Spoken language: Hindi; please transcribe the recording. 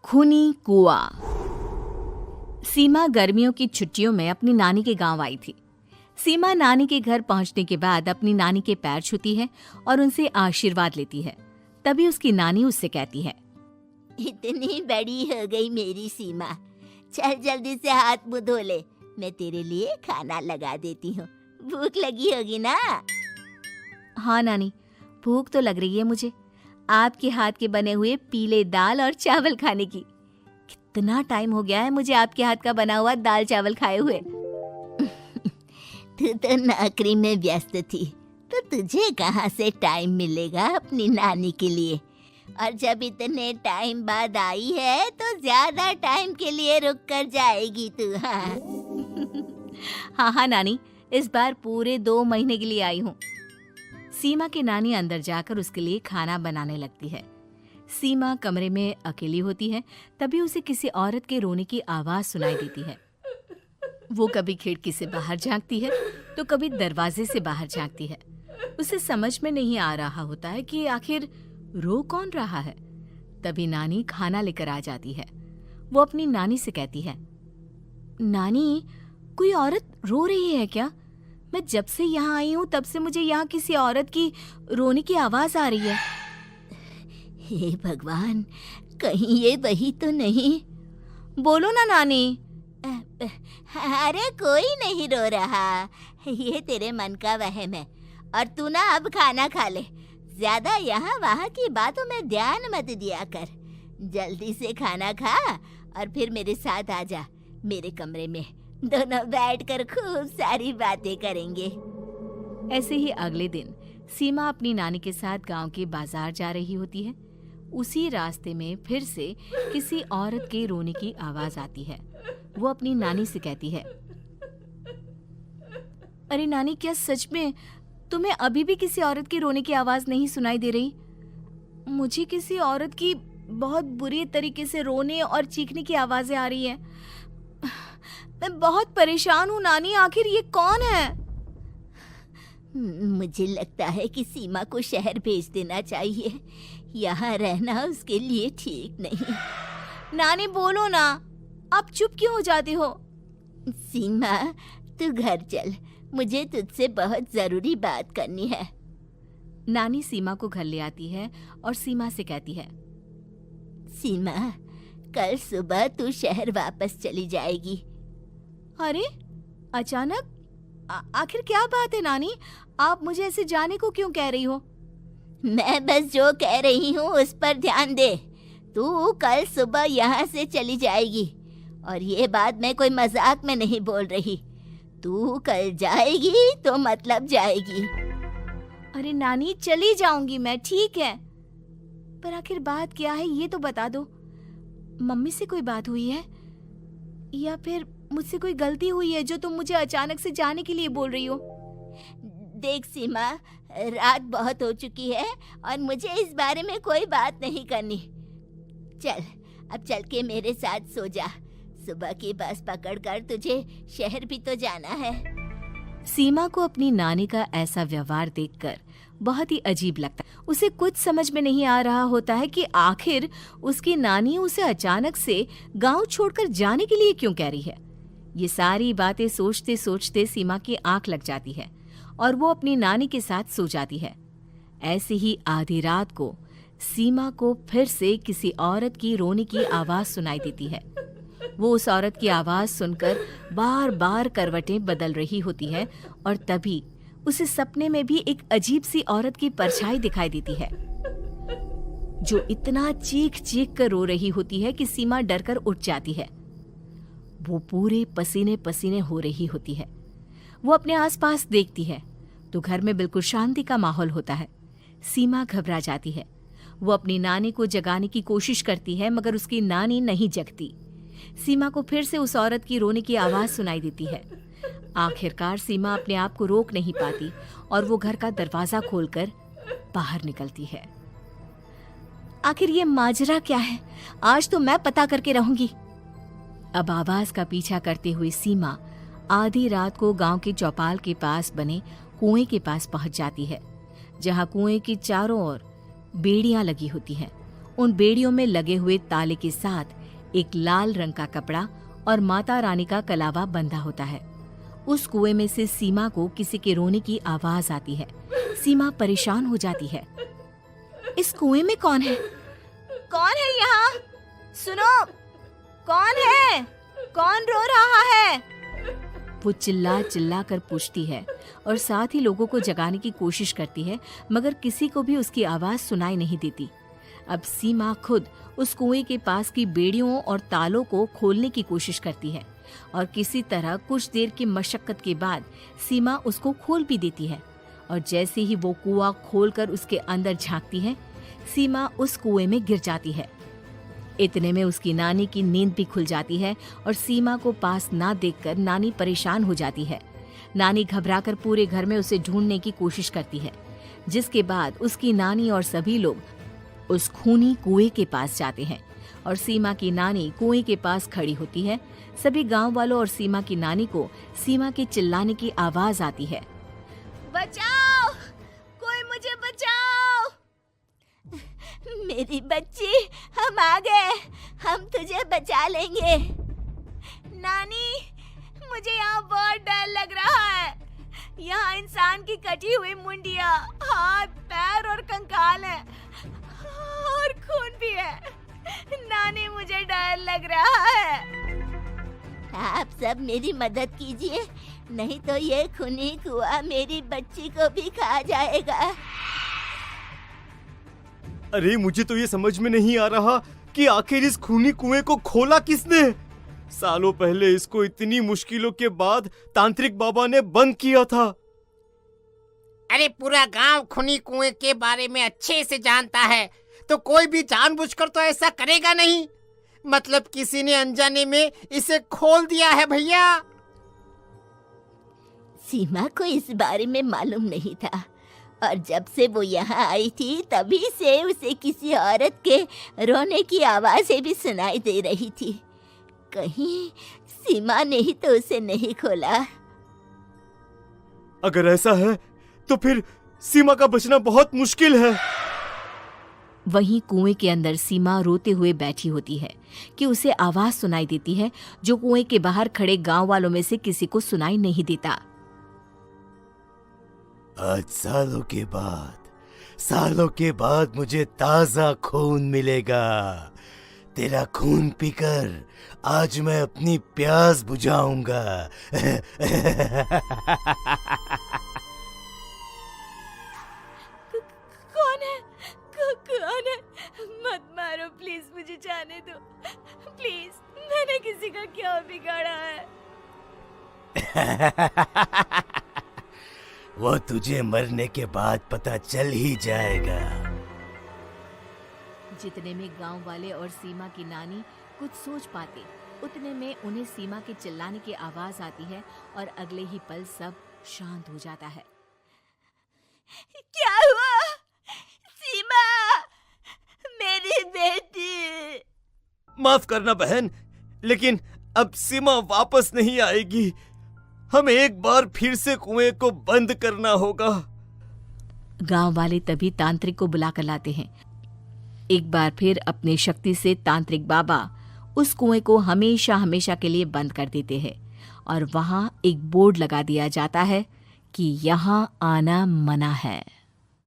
खूनी कुआं। सीमा गर्मियों की छुट्टियों में अपनी नानी के गांव आई थी। सीमा नानी के घर पहुंचने के बाद अपनी नानी के पैर छूती है और उनसे आशीर्वाद लेती है। तभी उसकी नानी उससे कहती है, इतनी बड़ी हो गई मेरी सीमा, चल जल्दी से हाथ मुंह धो ले, मैं तेरे लिए खाना लगा देती हूँ। भूख लगी होगी ना? हाँ नानी, भूख तो लग रही है मुझे, आपके हाथ के बने हुए पीले दाल और चावल खाने की। कितना टाइम हो गया है मुझे आपके हाथ का बना हुआ दाल चावल खाए हुए। तू तो नौकरी में व्यस्त थी, तो तुझे कहाँ से टाइम मिलेगा अपनी नानी के लिए? और जब इतने टाइम बाद आई है तो ज्यादा टाइम के लिए रुक कर जाएगी तू। हाँ नानी, इस बार पूरे 2 महीने के लिए आई हूँ। सीमा की नानी अंदर जाकर उसके लिए खाना बनाने लगती है। सीमा कमरे में अकेली होती है, तभी उसे किसी औरत के रोने की आवाज सुनाई देती है। वो कभी खिड़की से बाहर झांकती है तो कभी दरवाजे से बाहर झांकती है। उसे समझ में नहीं आ रहा होता है कि आखिर रो कौन रहा है। तभी नानी खाना लेकर आ जाती है। वो अपनी नानी से कहती है, नानी, कोई औरत रो रही है क्या? मैं जब से यहाँ आई हूँ तब से मुझे यहाँ किसी औरत की रोने की आवाज आ रही है। हे भगवान, कहीं ये वही तो नहीं? बोलो ना नानी। अरे कोई नहीं रो रहा, ये तेरे मन का वहम है। और तू ना अब खाना खा ले, ज्यादा यहाँ वहाँ की बातों में ध्यान मत दिया कर। जल्दी से खाना खा और फिर मेरे साथ आ जा मेरे कमरे में, दोनों बैठकर खूब सारी बातें करेंगे। ऐसे ही अगले दिन सीमा अपनी नानी के साथ गांव के बाजार जा रही होती है। उसी रास्ते में फिर से किसी औरत के रोने की आवाज आती है। वो अपनी नानी से कहती है, अरे नानी, क्या सच में तुम्हें अभी भी किसी औरत की रोने की आवाज नहीं सुनाई दे रही? मुझे किसी औरत की बहुत बुरी तरीके से रोने और चीखने की आवाजें आ रही है। मैं बहुत परेशान हूँ नानी, आखिर ये कौन है? मुझे लगता है कि सीमा को शहर भेज देना चाहिए, यहाँ रहना उसके लिए ठीक नहीं। नानी बोलो ना, आप चुप क्यों हो जाते हो? सीमा, तू घर चल, मुझे तुझसे बहुत जरूरी बात करनी है। नानी सीमा को घर ले आती है और सीमा से कहती है, सीमा, कल सुबह तू शहर वापस चली जाएगी। अरे अचानक? आखिर क्या बात है नानी, आप मुझे ऐसे जाने को क्यों कह रही हो? मैं बस जो कह रही हूँ उस पर ध्यान दे। तू कल सुबह यहाँ से चली जाएगी, और ये बात मैं कोई मजाक में नहीं बोल रही। तू कल जाएगी तो मतलब जाएगी। अरे नानी, चली जाऊंगी मैं, ठीक है, पर आखिर बात क्या है ये तो बता दो। मम्मी से कोई बात हुई है या फिर मुझसे कोई गलती हुई है जो तुम मुझे अचानक से जाने के लिए बोल रही हो? देख सीमा, रात बहुत हो चुकी है और मुझे इस बारे में कोई बात नहीं करनी। चल, अब चल के मेरे साथ सो जा। सुबह की बस पकड़कर तुझे शहर भी तो जाना है। सीमा को अपनी नानी का ऐसा व्यवहार देखकर बहुत ही अजीब लगता है। उसे कुछ समझ में नहीं आ रहा होता है कि आखिर उसकी नानी उसे अचानक से गांव छोड़कर जाने के लिए क्यों कह रही है। ये सारी बातें सोचते सोचते सीमा की आंख लग जाती है और वो अपनी नानी के साथ सो जाती है। ऐसे ही आधी रात को सीमा को फिर से किसी औरत की रोने की आवाज सुनाई देती है। वो उस औरत की आवाज सुनकर बार बार करवटें बदल रही होती है और तभी उसे सपने में भी एक अजीब सी औरत की परछाई दिखाई देती है, जो इतना चीख चीख कर रो रही होती है कि सीमा डरकर उठ जाती है। वो पूरे पसीने पसीने हो रही होती है। वो अपने आसपास देखती है तो घर में बिल्कुल शांति का माहौल होता है। सीमा घबरा जाती है। वो अपनी नानी को जगाने की कोशिश करती है, मगर उसकी नानी नहीं जगती। सीमा को फिर से उस औरत की रोने की आवाज सुनाई देती है। आखिरकार सीमा अपने आप को रोक नहीं पाती और वो घर का दरवाजा खोलकर बाहर निकलती है। आखिर ये माजरा क्या है? आज तो मैं पता करके रहूंगी। अब आवाज का पीछा करते हुए सीमा आधी रात को गांव के चौपाल के पास बने कुएं के पास पहुंच जाती है, जहां कुएं की चारों ओर बेड़ियां लगी होती हैं उन बेड़ियों में लगे हुए ताले के साथ एक लाल रंग का कपड़ा और माता रानी का कलावा बंधा होता है। उस कुएं में से सीमा को किसी के रोने की आवाज आती है। सीमा परेशान हो जाती है। इस कुएं में कौन है? कौन है यहाँ? सुनो, कौन है? कौन रो रहा है? वो चिल्ला चिल्ला कर पूछती है और साथ ही लोगों को जगाने की कोशिश करती है, मगर किसी को भी उसकी आवाज सुनाई नहीं देती। अब सीमा खुद उस कुएं के पास की बेड़ियों और तालों को खोलने की कोशिश करती है और किसी तरह कुछ देर की मशक्कत के बाद सीमा उसको खोल भी देती है। और जैसे ही वो कुआं खोलकर उसके अंदर झांकती है, सीमा उस कुएं में गिर जाती है। इतने में उसकी नानी की नींद भी खुल जाती है और सीमा को पास ना देखकर नानी परेशान हो जाती है। नानी घबराकर पूरे घर में उसे ढूंढने की कोशिश करती है, जिसके बाद उसकी नानी और सभी लोग उस खूनी कुएं के पास जाते हैं और सीमा की नानी कुएं के पास खड़ी होती है। सभी गांव वालों और सीमा की नानी को सीमा के चिल्लाने की आवाज आती है। बचाओ, कोई मुझे बचाओ। मेरी बच्ची, हम आ गए, हम तुझे बचा लेंगे। नानी, मुझे यहाँ बहुत डर लग रहा है। यहाँ इंसान की कटी हुई मुंडिया, हाथ, पैर और कंकाल है और खून भी है। नानी, मुझे डर लग रहा है। आप सब मेरी मदद कीजिए, नहीं तो ये खूनी कुआं मेरी बच्ची को भी खा जाएगा। अरे मुझे तो ये समझ में नहीं आ रहा कि आखिर इस खूनी कुएं को खोला किसने। सालों पहले इसको इतनी मुश्किलों के बाद तांत्रिक बाबा ने बंद किया था। अरे पूरा गांव खूनी कुएं के बारे में अच्छे से जानता है, तो कोई भी जानबूझकर तो ऐसा करेगा नहीं। मतलब किसी ने अनजाने में इसे खोल दिया है भैया। सीमा को इस बारे में मालूम नहीं था और जब से वो यहाँ आई थी तभी से उसे किसी औरत के रोने की आवाजें भी सुनाई दे रही थी। कहीं सीमा ने ही तो उसे नहीं खोला। अगर ऐसा है तो फिर सीमा का बचना बहुत मुश्किल है। वहीं कुएं के अंदर सीमा रोते हुए बैठी होती है कि उसे आवाज सुनाई देती है जो कुएं के बाहर खड़े गांव वालों में से किसी को सुनाई नहीं देता। आज सालों के बाद मुझे ताजा खून मिलेगा। तेरा खून पीकर आज मैं अपनी प्यास बुझाऊंगा। कौन है? मत मारो प्लीज, मुझे जाने दो प्लीज। मैंने किसी का क्या बिगाड़ा है? वो तुझे मरने के बाद पता चल ही जाएगा। जितने में गांव वाले और सीमा की नानी कुछ सोच पाते, उतने में उन्हें सीमा के चिल्लाने की आवाज आती है और अगले ही पल सब शांत हो जाता है। क्या हुआ? सीमा, मेरी बेटी। माफ करना बहन, लेकिन अब सीमा वापस नहीं आएगी। हमें एक बार फिर से कुएं को बंद करना होगा। गांव वाले तभी तांत्रिक को बुला कर लाते हैं। एक बार फिर अपनी शक्ति से तांत्रिक बाबा उस कुएं को हमेशा हमेशा के लिए बंद कर देते हैं और वहां एक बोर्ड लगा दिया जाता है कि यहाँ आना मना है।